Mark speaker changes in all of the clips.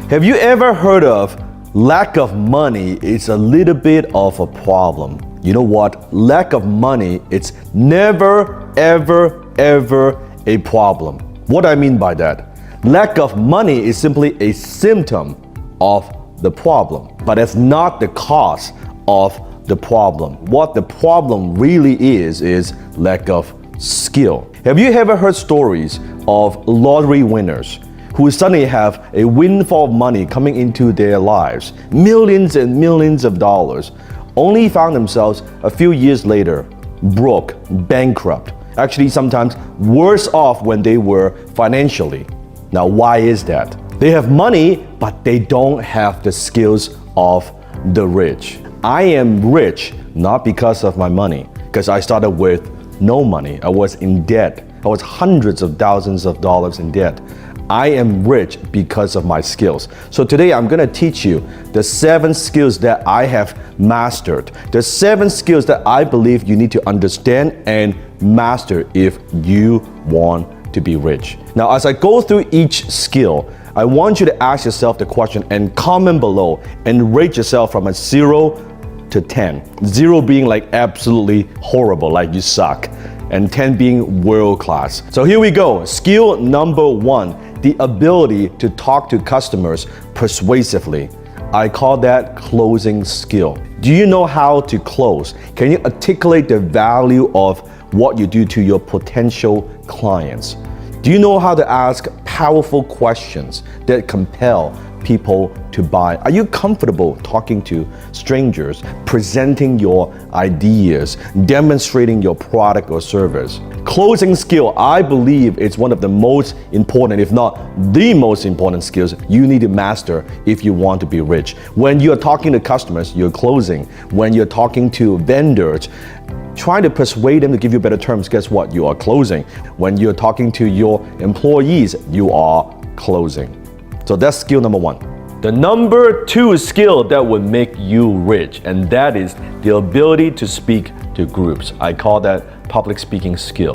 Speaker 1: Have you ever heard of lack of money is a little bit of a problem? You know what? Lack of money, it's never, ever, ever a problem. What I mean by that? Lack of money is simply a symptom of the problem, but it's not the cause of the problem. What the problem really is lack of skill. Have you ever heard stories of lottery winners who suddenly have a windfall of money coming into their lives, millions and millions of dollars, only found themselves a few years later broke, bankrupt, actually sometimes worse off when they were financially? Now, why is that? They have money, but they don't have the skills of the rich. I am rich not because of my money, because I started with no money. I was in debt. I was hundreds of thousands of dollars in debt. I am rich because of my skills. So today I'm going to teach you the 7 skills that I have mastered. The 7 skills that I believe you need to understand and master if you want to be rich. Now, as I go through each skill, I want you to ask yourself the question and comment below and rate yourself from a 0 to 10. 0 being like absolutely horrible, like you suck, and 10 being world class. So here we go. Skill number 1. The ability to talk to customers persuasively. I call that closing skill. Do you know how to close? Can you articulate the value of what you do to your potential clients? Do you know how to ask powerful questions that compel people to buy? Are you comfortable talking to strangers, presenting your ideas, demonstrating your product or service? Closing skill, I believe it's one of the most important, if not the most important skills you need to master if you want to be rich. When you're talking to customers, you're closing. When you're talking to vendors, trying to persuade them to give you better terms, guess what? You are closing. When you're talking to your employees, you are closing. So that's skill number 1. The number 2 skill that would make you rich, and that is the ability to speak to groups. I call that public speaking skill.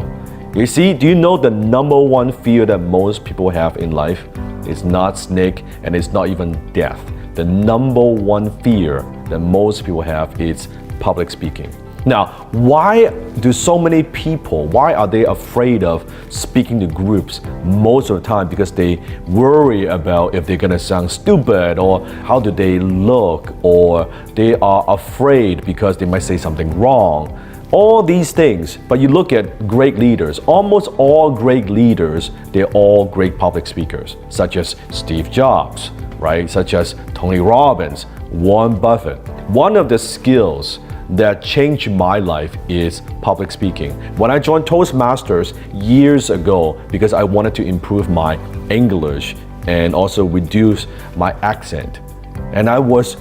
Speaker 1: You see, do you know the number 1 fear that most people have in life? It's not snake and it's not even death. The number 1 fear that most people have is public speaking. Now, why do so many people, why are they afraid of speaking to groups most of the time? Because they worry about if they're gonna sound stupid, or how do they look, or they are afraid because they might say something wrong. All these things, but you look at great leaders, almost all great leaders, they're all great public speakers, such as Steve Jobs, right? Such as Tony Robbins, Warren Buffett. One of the skills that changed my life is public speaking. When I joined Toastmasters years ago, because I wanted to improve my English and also reduce my accent, and I was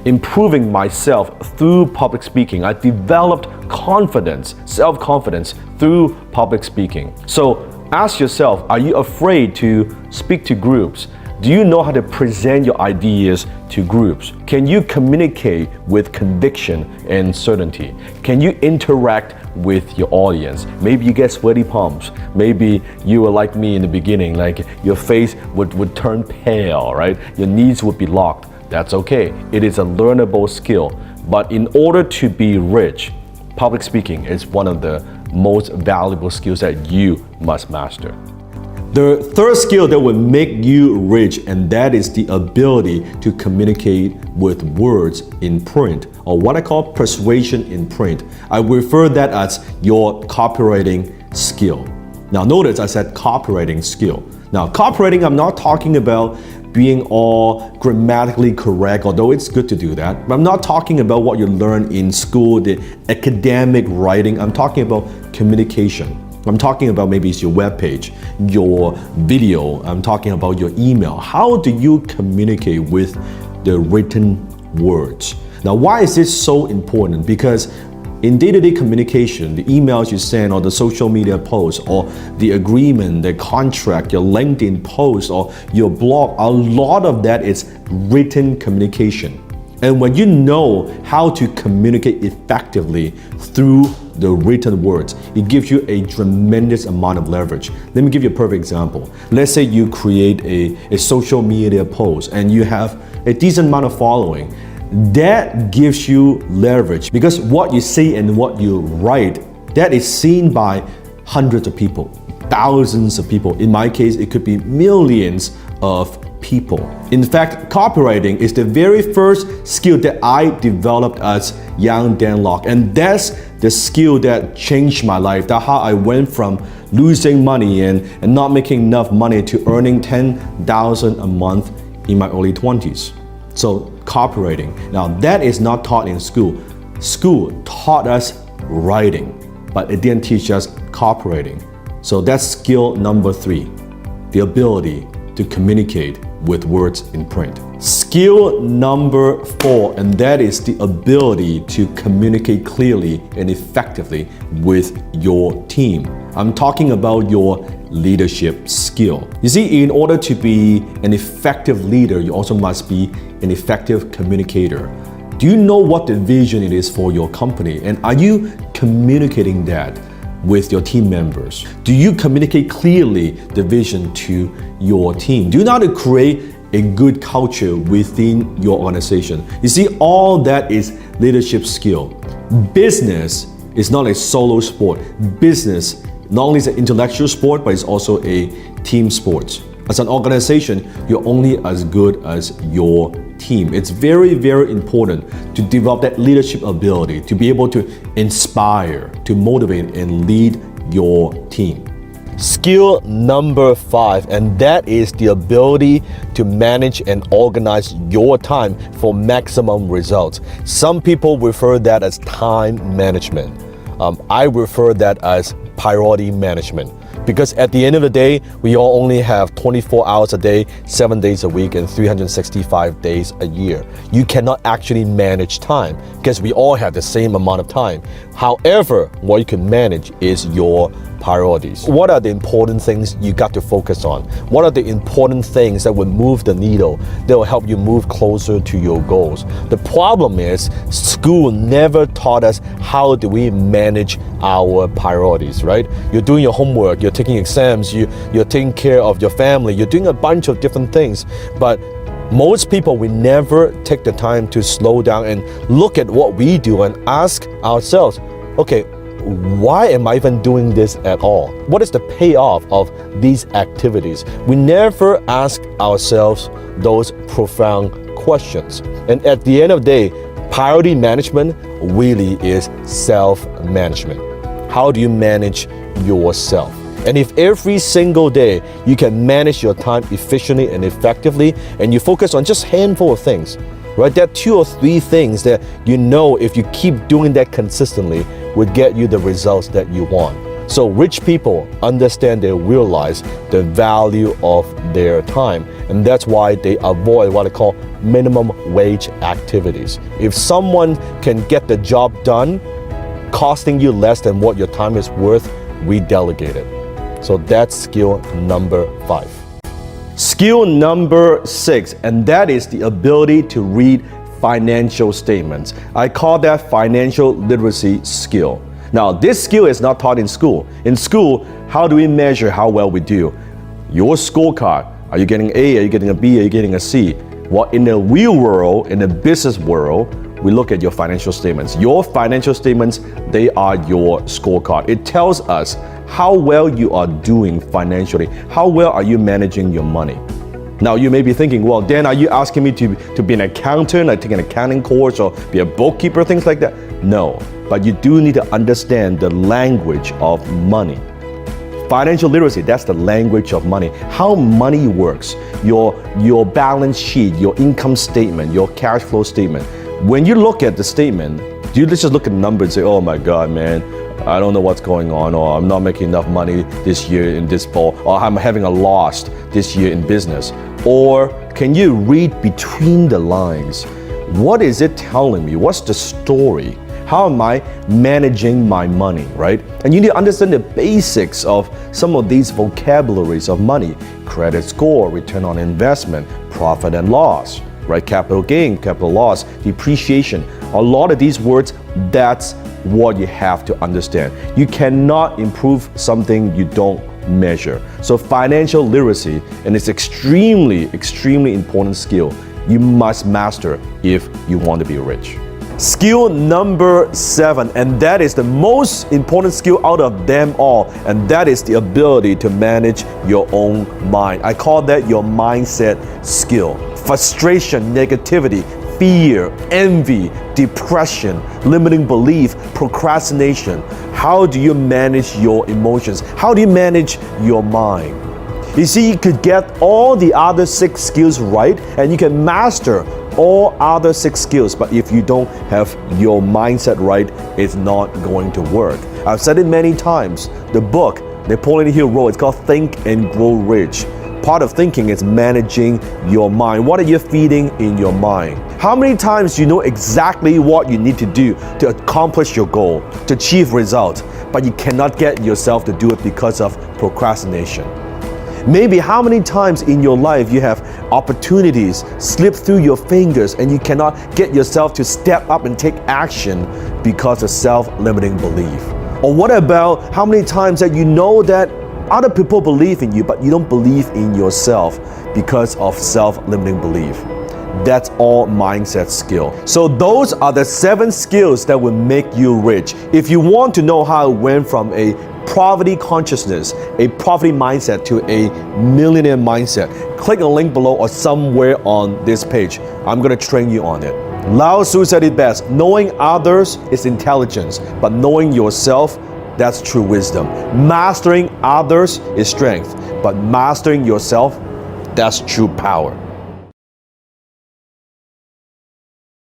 Speaker 1: improving myself through public speaking. I developed confidence, self-confidence through public speaking. So ask yourself, are you afraid to speak to groups? Do you know how to present your ideas to groups? Can you communicate with conviction and certainty? Can you interact with your audience? Maybe you get sweaty palms. Maybe you were like me in the beginning, like your face would turn pale, right? Your knees would be locked. That's okay. It is a learnable skill. But in order to be rich, public speaking is one of the most valuable skills that you must master. The third skill that will make you rich, and that is the ability to communicate with words in print, or what I call persuasion in print. I refer that as your copywriting skill. Now notice I said copywriting skill. Now copywriting, I'm not talking about being all grammatically correct, although it's good to do that. But I'm not talking about what you learn in school, the academic writing. I'm talking about communication. I'm talking about maybe it's your webpage, your video. I'm talking about your email. How do you communicate with the written words? Now, why is this so important? Because in day-to-day communication, the emails you send or the social media posts or the agreement, the contract, your LinkedIn post or your blog, a lot of that is written communication. And when you know how to communicate effectively through the written words, it gives you a tremendous amount of leverage. Let me give you a perfect example. Let's say you create a social media post and you have a decent amount of following. That gives you leverage because what you say and what you write, that is seen by hundreds of people, thousands of people. In my case, it could be millions of people. In fact, copywriting is the very first skill that I developed as young Dan Lok, and that's the skill that changed my life. That's how I went from losing money and not making enough money to earning $10,000 a month in my early 20s. So copywriting. Now that is not taught in school. School taught us writing, but it didn't teach us copywriting. So that's skill number 3, the ability to communicate with words in print. Skill number 4, and that is the ability to communicate clearly and effectively with your team. I'm talking about your leadership skill. You see, in order to be an effective leader, you also must be an effective communicator. Do you know what the vision it is for your company? And are you communicating that with your team members? Do you communicate clearly the vision to your team? Do you know how to create a good culture within your organization? You see, all that is leadership skill. Business is not a solo sport. Business not only is an intellectual sport, but it's also a team sport. As an organization, you're only as good as your team. It's very, very important to develop that leadership ability, to be able to inspire, to motivate and lead your team. Skill number 5, and that is the ability to manage and organize your time for maximum results. Some people refer that as time management. I refer that as priority management. Because at the end of the day, we all only have 24 hours a day, 7 days a week, and 365 days a year. You cannot actually manage time because we all have the same amount of time. However, what you can manage is your priorities. What are the important things you got to focus on? What are the important things that will move the needle, that will help you move closer to your goals? The problem is school never taught us how do we manage our priorities, right? You're doing your homework, you're taking exams, you're taking care of your family, you're doing a bunch of different things, but most people will never take the time to slow down and look at what we do and ask ourselves, okay, why am I even doing this at all? What is the payoff of these activities? We never ask ourselves those profound questions. And at the end of the day, priority management really is self-management. How do you manage yourself? And if every single day you can manage your time efficiently and effectively, and you focus on just a handful of things, right? There are 2 or 3 things that you know if you keep doing that consistently would get you the results that you want. So rich people understand, they realize the value of their time, and that's why they avoid what I call minimum wage activities. If someone can get the job done costing you less than what your time is worth, we delegate it. So that's skill number 5. Skill number 6, and that is the ability to read financial statements. I call that financial literacy skill. Now, this skill is not taught in school. In school, how do we measure how well we do? Your scorecard. Are you getting A? Are you getting a B? Are you getting a C? Well, in the real world, in the business world, we look at your financial statements. Your financial statements, they are your scorecard. It tells us how well you are doing financially. How well are you managing your money? Now you may be thinking, well, Dan, are you asking me to be an accountant, like take an accounting course or be a bookkeeper, things like that? No, but you do need to understand the language of money. Financial literacy, that's the language of money. How money works, your balance sheet, your income statement, your cash flow statement. When you look at the statement, do you just look at the number and say, oh my God, man, I don't know what's going on, or I'm not making enough money this year in this fall, or I'm having a loss this year in business? Or can you read between the lines? What is it telling me? What's the story? How am I managing my money, right? And you need to understand the basics of some of these vocabularies of money. Credit score, return on investment, profit and loss, right? Capital gain, capital loss, depreciation. A lot of these words, that's what you have to understand. You cannot improve something you don't measure. So financial literacy, and it's extremely important skill you must master if you want to be rich. Skill number 7, and that is the most important skill out of them all, and that is the ability to manage your own mind. I call that your mindset skill. Frustration, negativity, fear, envy, depression, limiting belief, procrastination. How do you manage your emotions? How do you manage your mind? You see, you could get all the other 6 skills right, and you can master all other 6 skills, but if you don't have your mindset right, it's not going to work. I've said it many times. The book Napoleon Hill wrote, it's called Think and Grow Rich. Part of thinking is managing your mind. What are you feeding in your mind? How many times you know exactly what you need to do to accomplish your goal, to achieve results, but you cannot get yourself to do it because of procrastination? Maybe how many times in your life you have opportunities slip through your fingers and you cannot get yourself to step up and take action because of self-limiting belief? Or what about how many times that you know that other people believe in you, but you don't believe in yourself because of self-limiting belief? That's all mindset skill. So those are the 7 skills that will make you rich. If you want to know how I went from a poverty consciousness, a poverty mindset to a millionaire mindset, click the link below or somewhere on this page. I'm going to train you on it. Lao Tzu said it best, knowing others is intelligence, but knowing yourself, that's true wisdom. Mastering others is strength, but mastering yourself, that's true power.